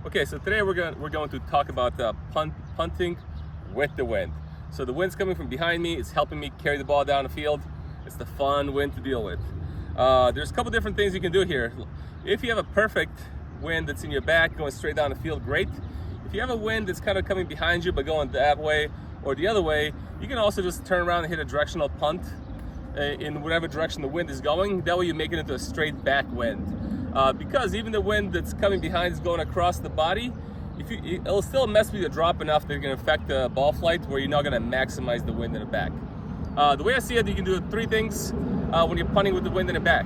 Okay, so today we're going to talk about punting with the wind. So the wind's coming from behind me. It's helping me carry the ball down the field. It's the fun wind to deal with. There's a couple different things you can do here. If you have a perfect wind that's in your back going straight down the field, great. If you have a wind that's kind of coming behind you but going that way or the other way, you can also just turn around and hit a directional punt in whatever direction the wind is going. That way you make it into a straight back wind. Because even the wind that's coming behind is going across the body, it'll still mess with your drop enough that it can affect the ball flight where you're not going to maximize the wind in the back. The way I see it, you can do three things when you're punting with the wind in the back.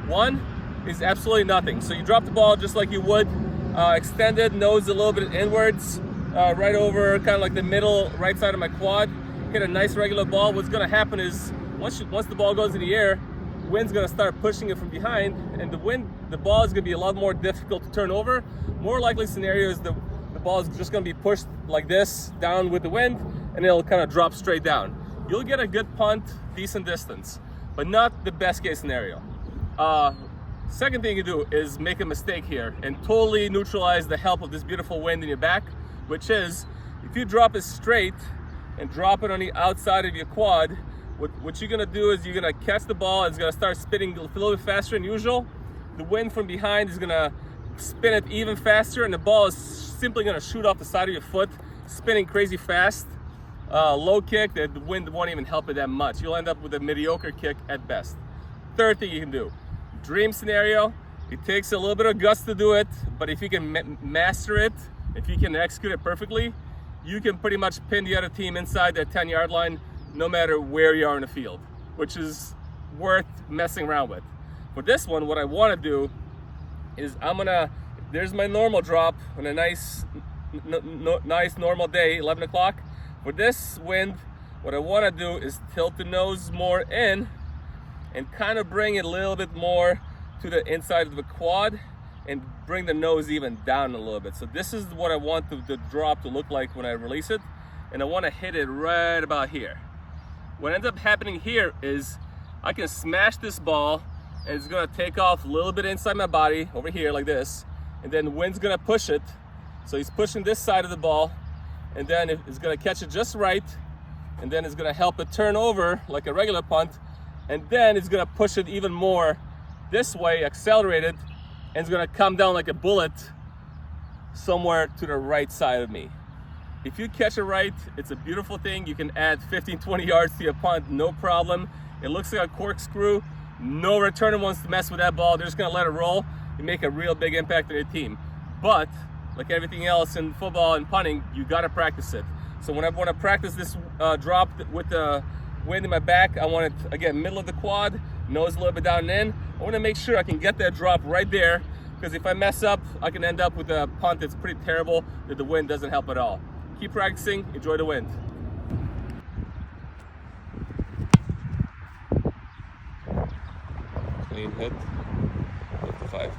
One is absolutely nothing. So you drop the ball just like you would, extended, nose a little bit inwards, right over kind of like the middle right side of my quad, hit a nice regular ball. What's going to happen is once the ball goes in the air, wind's going to start pushing it from behind, and the ball is going to be a lot more difficult to turn over. More likely scenario is the ball is just going to be pushed like this down with the wind, and it'll kind of drop straight down. You'll get a good punt, decent distance, but not the best case scenario. Second thing you do is make a mistake here and totally neutralize the help of this beautiful wind in your back, which is if you drop it straight and drop it on the outside of your quad, what you're gonna do is you're gonna catch the ball. It's gonna start spinning a little bit faster than usual. The wind from behind is gonna spin it even faster, and the ball is simply gonna shoot off the side of your foot, spinning crazy fast. Low kick, the wind won't even help it that much. You'll end up with a mediocre kick at best. Third thing you can do, dream scenario. It takes a little bit of guts to do it, but if you can master it, if you can execute it perfectly, you can pretty much pin the other team inside that 10-yard line no matter where you are in the field, which is worth messing around with. For this one, what I want to do is there's my normal drop on a nice normal day, 11 o'clock. For this wind, what I want to do is tilt the nose more in and kind of bring it a little bit more to the inside of the quad and bring the nose even down a little bit. So this is what I want the drop to look like when I release it, and I want to hit it right about here. What ends up happening here is I can smash this ball and it's gonna take off a little bit inside my body over here like this, and then the wind's gonna push it. So he's pushing this side of the ball, and then it's gonna catch it just right, and then it's gonna help it turn over like a regular punt, and then it's gonna push it even more this way, accelerate it, and it's gonna come down like a bullet somewhere to the right side of me. If you catch it right, it's a beautiful thing. You can add 15, 20 yards to your punt, no problem. It looks like a corkscrew. No returner wants to mess with that ball. They're just gonna let it roll and make a real big impact on your team. But like everything else in football and punting, you gotta practice it. So when I wanna practice this drop with the wind in my back, I want it, again, middle of the quad, nose a little bit down and in. I wanna make sure I can get that drop right there, because if I mess up, I can end up with a punt that's pretty terrible, that the wind doesn't help at all. Keep practicing, enjoy the wind. Clean hit, 55.